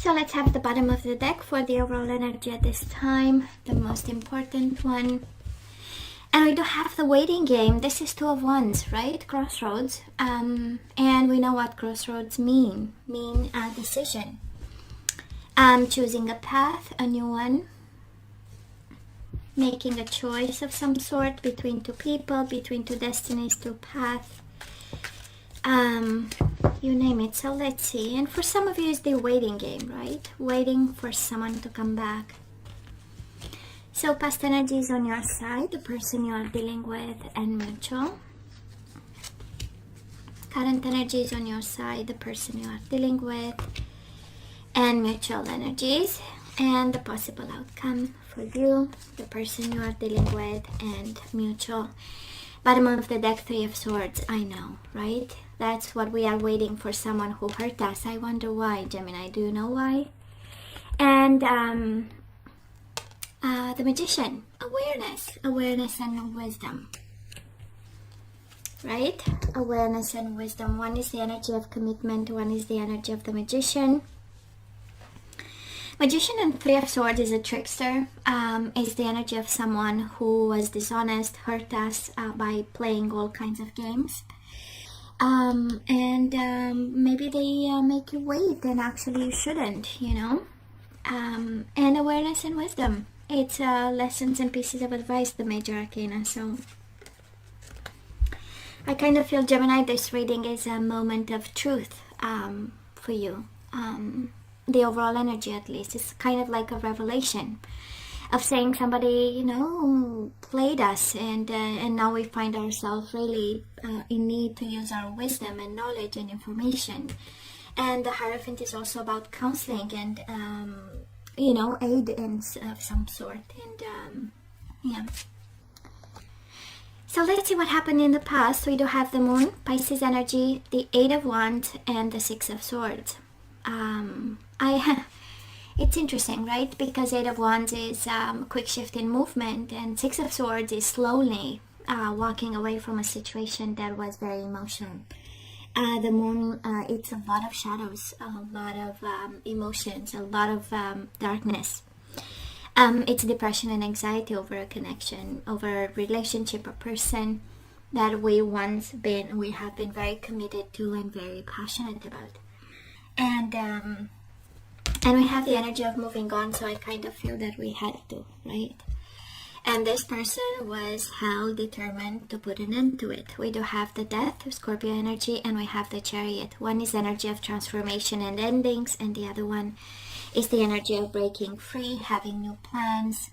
So let's have the bottom of the deck for the overall energy at this time, the most important one. And we do have the waiting game. This is Two of Wands, right? Crossroads. And we know what crossroads mean a decision. Choosing a path, a new one. Making a choice of some sort between two people, between two destinies, two paths. You name it. So let's see. And for some of you, it's the waiting game, right? Waiting for someone to come back. So past energy is on your side, the person you are dealing with, and mutual. Current energy is on your side, the person you are dealing with, and mutual energies. And the possible outcome for you, the person you are dealing with, and mutual. Bottom of the deck, Three of Swords. I know, right? That's what we are waiting for, someone who hurt us. I wonder why, Gemini. Do you know why? And the Magician. Awareness and wisdom. Right? Awareness and wisdom. One is the energy of commitment. One is the energy of the Magician. Magician and Three of Swords is a trickster, is the energy of someone who was dishonest, hurt us by playing all kinds of games. Maybe they make you wait and actually you shouldn't, you know. And awareness and wisdom. It's lessons and pieces of advice, the major arcana. So I kind of feel, Gemini, this reading is a moment of truth for you. The overall energy, at least, it's kind of like a revelation of saying somebody, you know, played us, and now we find ourselves really in need to use our wisdom and knowledge and information. And the Hierophant is also about counseling and you know, aid of some sort. And yeah. So let's see what happened in the past. We do have the Moon, Pisces energy, the Eight of Wands, and the Six of Swords. It's interesting, right? Because Eight of Wands is quick shift in movement, and Six of Swords is slowly walking away from a situation that was very emotional. The Moon, it's a lot of shadows, a lot of emotions, a lot of darkness. It's depression and anxiety over a connection, over a relationship or person that we have been very committed to and very passionate about. And we have the energy of moving on, so I kind of feel that we had to, right? And this person was hell determined to put an end to it. We do have the Death, Scorpio energy, and we have the Chariot. One is energy of transformation and endings, and the other one is the energy of breaking free, having new plans,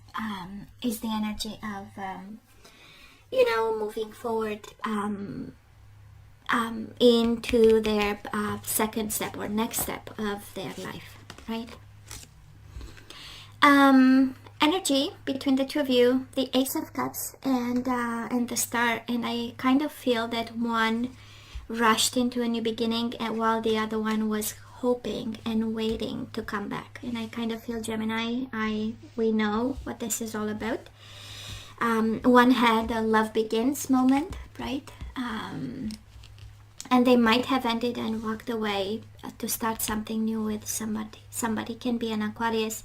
is the energy of, you know, moving forward into their second step or next step of their life, right? Energy between the two of you, the Ace of Cups and the Star, and I kind of feel that one rushed into a new beginning, and while the other one was hoping and waiting to come back. And I kind of feel, Gemini, we know what this is all about. One had a love begins moment, right? And they might have ended and walked away to start something new with somebody. Somebody can be an Aquarius,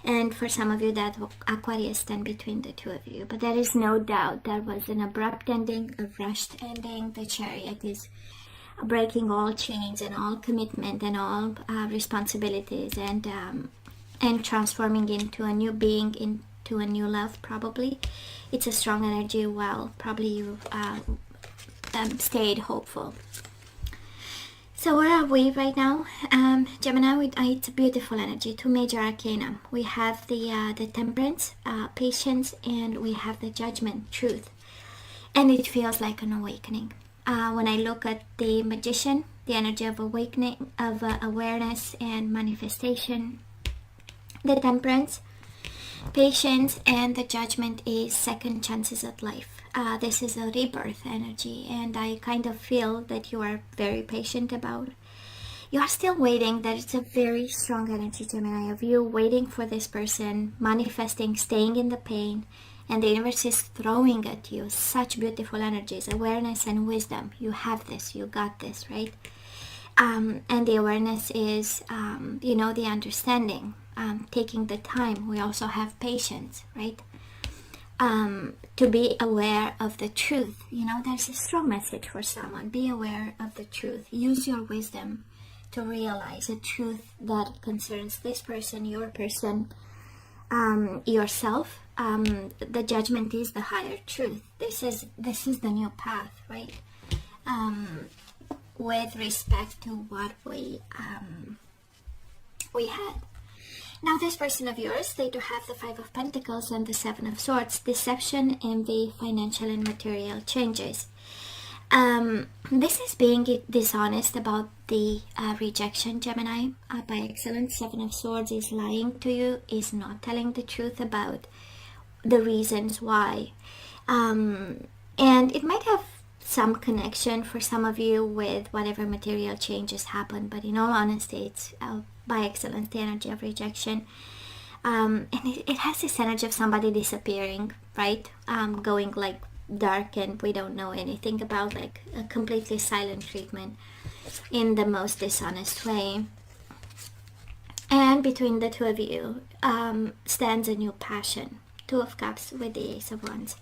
and for some of you that Aquarius stand between the two of you. But there is no doubt that was an abrupt ending, a rushed ending. The Chariot is breaking all chains and all commitment and all responsibilities, and transforming into a new being, into a new love. Probably it's a strong energy. Well, probably you stayed hopeful. So where are we right now? Gemini, it's a beautiful energy. Two major arcana. We have the Temperance, patience, and we have the Judgment, truth. And it feels like an awakening. When I look at the Magician, the energy of awakening, of awareness and manifestation. The Temperance, patience, and the Judgment is second chances at life. This is a rebirth energy, and I kind of feel that you are very patient about. You are still waiting. That it's a very strong energy, Gemini, of you waiting for this person, manifesting, staying in the pain, and the universe is throwing at you such beautiful energies, awareness and wisdom. You have this, you got this, right? And the awareness is, the understanding, taking the time. We also have patience, right? To be aware of the truth. There's a strong message for someone. Be aware of the truth. Use your wisdom to realize a truth that concerns this person, your person, yourself. The judgment is the higher truth. This is the new path, right? With respect to what we had. Now, this person of yours, they do have the Five of Pentacles and the Seven of Swords. Deception, envy, financial and material changes. This is being dishonest about the rejection, Gemini. By excellence, Seven of Swords is lying to you, is not telling the truth about the reasons why. And it might have some connection for some of you with whatever material changes happen, but in all honesty, it's by excellence the energy of rejection. And it has this energy of somebody disappearing, right? Going like dark, and we don't know anything about, like a completely silent treatment in the most dishonest way. And between the two of you stands a new passion. Two of Cups with the Ace of Wands.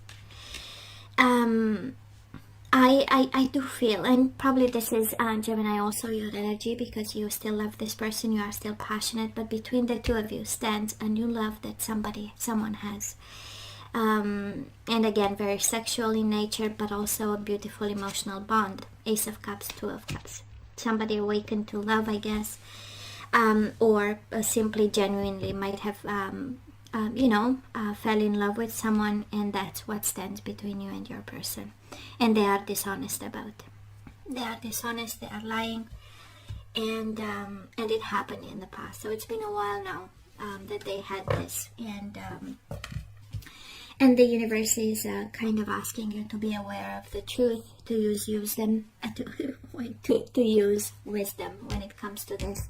I do feel, and probably this is Gemini also your energy, because you still love this person, you are still passionate, but between the two of you stands a new love that someone has. And again, very sexual in nature, but also a beautiful emotional bond. Ace of Cups, Two of Cups. Somebody awakened to love, I guess, or simply genuinely might have fell in love with someone, and that's what stands between you and your person. And they are dishonest about it. They are dishonest, they are lying, and it happened in the past. So it's been a while now that they had this, and the universe is kind of asking you to be aware of the truth, to use wisdom when it comes to this,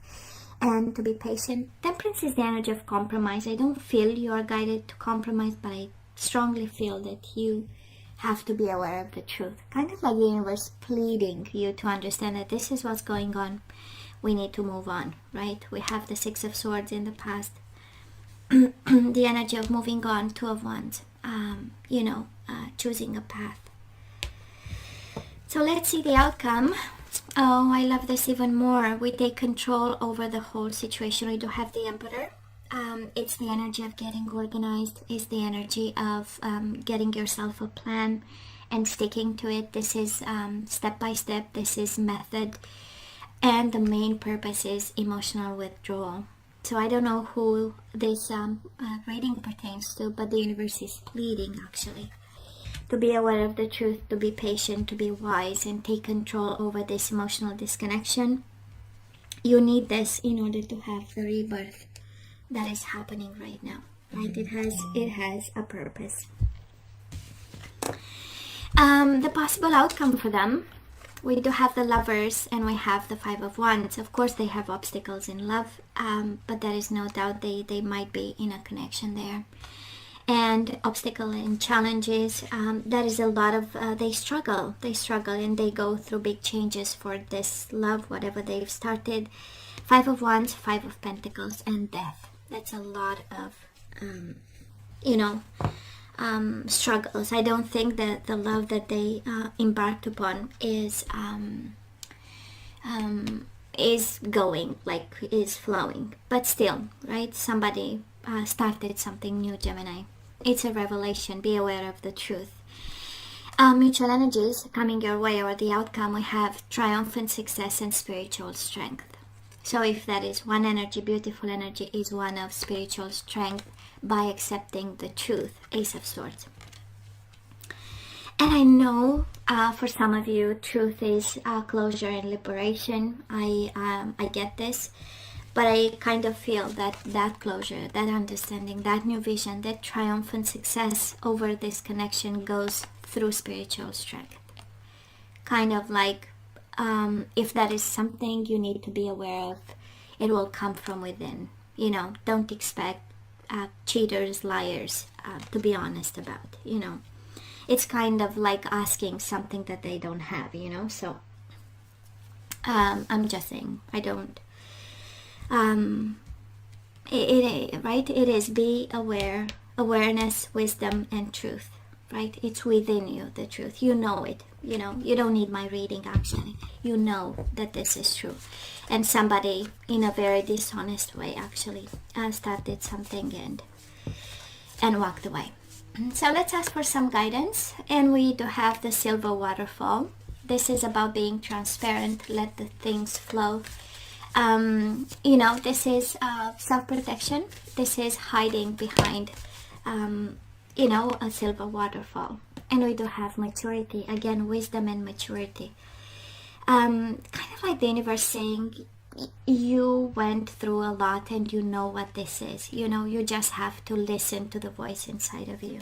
and to be patient. Temperance is the energy of compromise. I don't feel you are guided to compromise, but I strongly feel that you have to be aware of the truth. Kind of like the universe pleading you to understand that this is what's going on. We need to move on, right? We have the Six of Swords in the past. The energy of moving on, Two of Wands. Choosing a path. So let's see the outcome. Oh, I love this even more. We take control over the whole situation. We do have the Emperor. It's the energy of getting organized. It's the energy of getting yourself a plan and sticking to it. This is step by step. This is method. And the main purpose is emotional withdrawal. So I don't know who this reading pertains to, but the universe is pleading actually to be aware of the truth, to be patient, to be wise, and take control over this emotional disconnection. You need this in order to have the rebirth that is happening right now, right? It has a purpose. The possible outcome for them, we do have the Lovers and we have the Five of Wands. Of course, they have obstacles in love, but there is no doubt they might be in a connection there. And obstacle and challenges, there is a lot of, they struggle and they go through big changes for this love, whatever they've started. Five of Wands, Five of Pentacles, and death. That's a lot of, struggles. I don't think that the love that they embarked upon is flowing, but still, right? Somebody started something new, Gemini. It's a revelation. Be aware of the truth. Mutual energies coming your way, or the outcome, we have triumphant success and spiritual strength. So if that is one energy, beautiful energy is one of spiritual strength by accepting the truth. Ace of Swords. And I know for some of you, truth is closure and liberation. I get this. But I kind of feel that closure, that understanding, that new vision, that triumphant success over this connection goes through spiritual strength. Kind of like, if that is something you need to be aware of, it will come from within. Don't expect cheaters, liars to be honest about, It's kind of like asking something that they don't have, So I'm just saying, I don't. Right? It is be aware, awareness, wisdom, and truth. Right? It's within you, the truth. You know it. You know, you don't need my reading actually. You know that this is true. And somebody in a very dishonest way actually started something and walked away. So let's ask for some guidance. And we do have the silver waterfall. This is about being transparent, let the things flow. You know, this is self-protection. This is hiding behind, you know, a silver waterfall. And we do have maturity. Again, wisdom and maturity. Kind of like the universe saying, you went through a lot and you know what this is. You know, you just have to listen to the voice inside of you.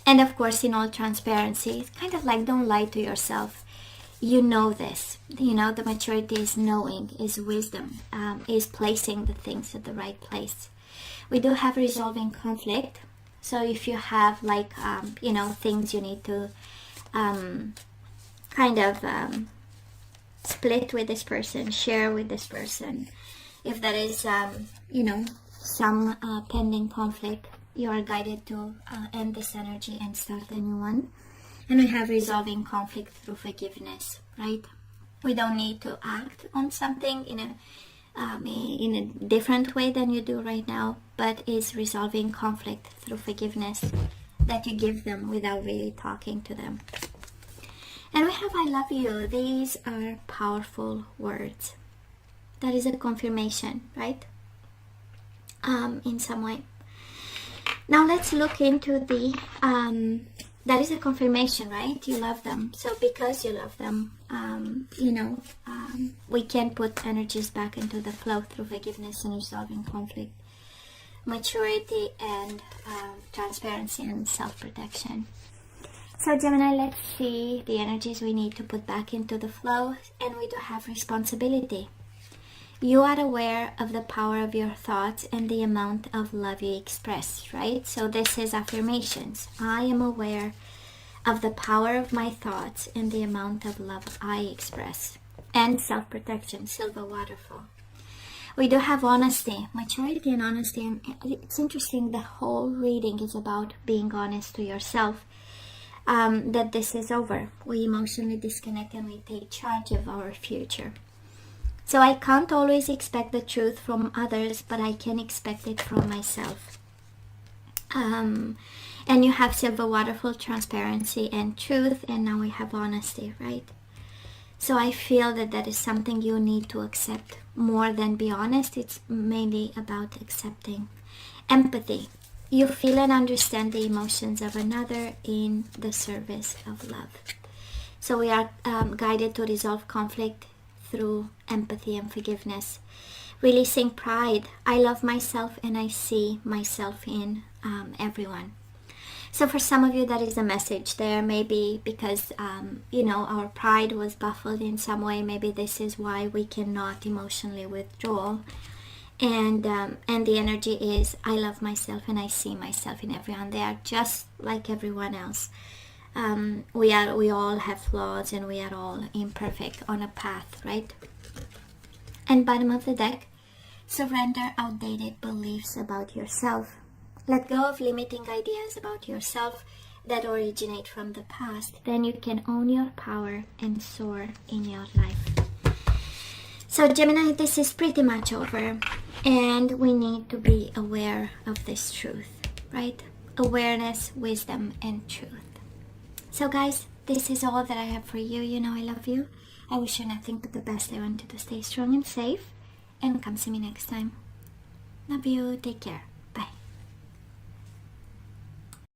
And of course, in all transparency, it's kind of like, don't lie to yourself. You know this. You know, the maturity is knowing, is wisdom, is placing the things at the right place. We do have resolving conflict. So if you have like, you know, things you need to kind of split with this person, share with this person. If there is, you know, some pending conflict, you are guided to end this energy and start a new one. And we have resolving conflict through forgiveness, right? We don't need to act on something in a different way than you do right now, but is resolving conflict through forgiveness that you give them without really talking to them. And we have I love you. These are powerful words. That is a confirmation, right? In some way. Now let's look into the, that is a confirmation, right? You love them. So because you love them, you know, we can put energies back into the flow through forgiveness and resolving conflict, maturity, and transparency and self-protection. So Gemini, let's see the energies we need to put back into the flow. And we do have responsibility. You are aware of the power of your thoughts and the amount of love you express, right? So this is affirmations. I am aware of the power of my thoughts and the amount of love I express. And self-protection, silver waterfall. We do have honesty, maturity and honesty. And it's interesting, the whole reading is about being honest to yourself. That this is over. We emotionally disconnect and we take charge of our future. So I can't always expect the truth from others, but I can expect it from myself. And you have silver waterfall, transparency and truth, and now we have honesty, right? So I feel that that is something you need to accept more than be honest. It's mainly about accepting. Empathy. You feel and understand the emotions of another in the service of love. So we are guided to resolve conflict through empathy and forgiveness. Releasing pride. I love myself and I see myself in everyone. So for some of you, that is a message there. Maybe because, you know, our pride was baffled in some way. Maybe this is why we cannot emotionally withdraw. And the energy is, I love myself and I see myself in everyone. They are just like everyone else. We all have flaws and we are all imperfect on a path, right? And bottom of the deck, surrender outdated beliefs about yourself. Let go of limiting ideas about yourself that originate from the past. Then you can own your power and soar in your life. So Gemini, this is pretty much over. And we need to be aware of this truth, right? Awareness, wisdom, and truth. So guys, this is all that I have for you. You know I love you. I wish you nothing but the best. I want you to stay strong and safe. And come see me next time. Love you. Take care.